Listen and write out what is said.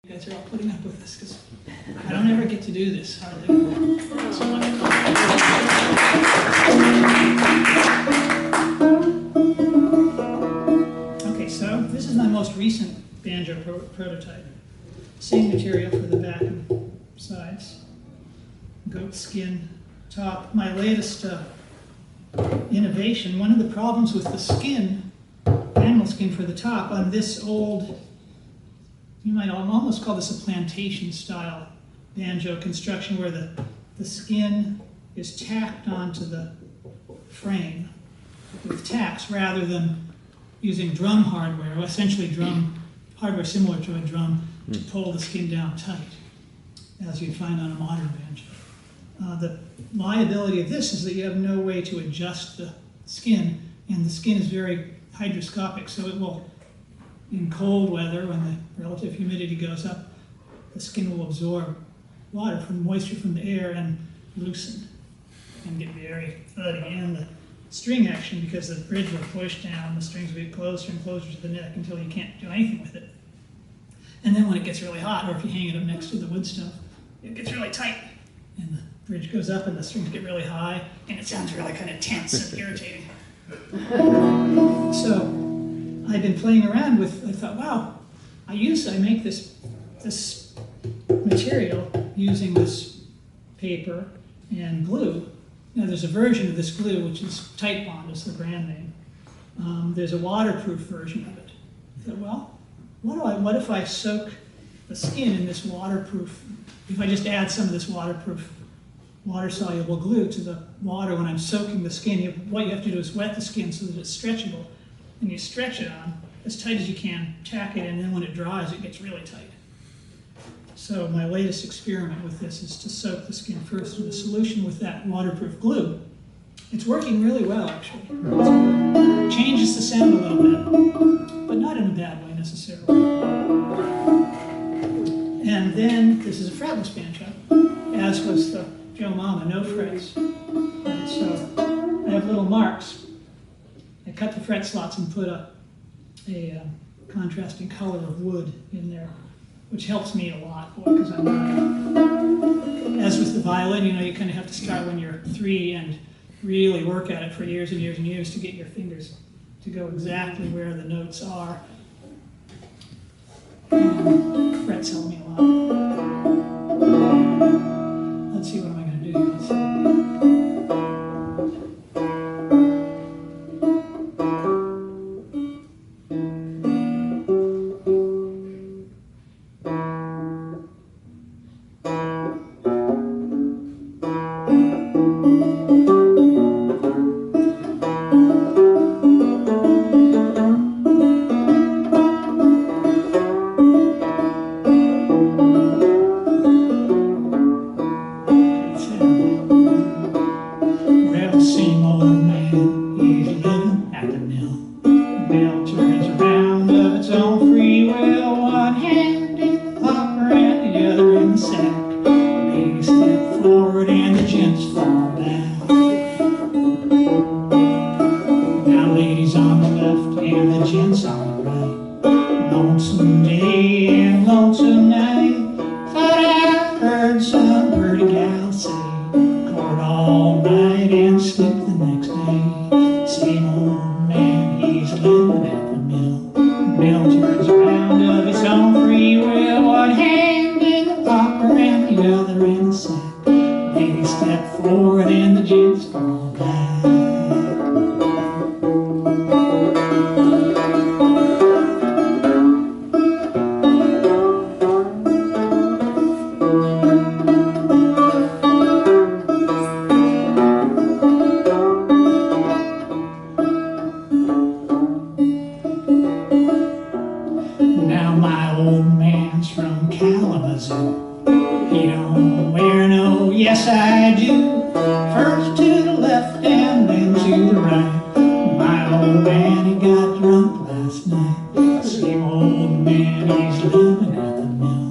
You guys are all putting up with this because I don't ever get to do this hardly. Okay, so this is my most recent banjo prototype. Same material for the back and sides. Goat skin top. My latest innovation, one of the problems with the skin, animal skin for the top, on this old, you might almost call this a plantation style banjo construction where the skin is tacked onto the frame with tacks rather than using drum hardware, or essentially drum hardware similar to a drum to pull the skin down tight, as you'd find on a modern banjo. The liability of this is that you have no way to adjust the skin, and the skin is very hygroscopic, so it will, in cold weather, when the relative humidity goes up, the skin will absorb water moisture from the air and loosen and get very fuzzy. And the string action, because the bridge will push down, the strings will get closer and closer to the neck until you can't do anything with it. And then when it gets really hot, or if you hang it up next to the wood stove, it gets really tight. And the bridge goes up and the strings get really high, and it sounds really kind of tense and irritating. So I've been playing around with, I thought, wow, I make this material using this paper and glue. Now there's a version of this glue, which is Tight Bond, is the brand name. There's a waterproof version of it. I thought, well, what if I soak the skin in this waterproof, if I just add some of this waterproof, water-soluble glue to the water when I'm soaking the skin. What you have to do is wet the skin so that it's stretchable. And you stretch it on as tight as you can, tack it, and then when it dries, it gets really tight. So my latest experiment with this is to soak the skin first in a solution with that waterproof glue. It's working really well, actually. It changes the sound a little bit, but not in a bad way necessarily. And then this is a fretless banjo, as was the Joe Mama, no frets. And so I have little marks. I cut the fret slots and put a contrasting color of wood in there, which helps me a lot, because I'm not, as with the violin, you kind of have to start when you're 3 and really work at it for years and years and years to get your fingers to go exactly where the notes are. And frets help me a lot. Let's see, what am I going to do here? Let's see. Same old man, he's living at the mill. The mill turns around of its own free will. One hand in the hopper and the other in the sack. Ladies step forward and the gents fall back. Now ladies on the left and the gents on the right. Lonesome day and lonesome night. Thought I heard some pretty gal say, "Court all night and sleep the next day." Same old man, he's living at the mill. The mill turns around of its own free will. One hand in the popper and the other in the sack. Ladies step forward and the gents fall back. Now my old man's from Kalamazoo. He don't wear no yes I do. First to the left and then to the right. My old man, he got drunk last night. Same old man, he's living at the mill.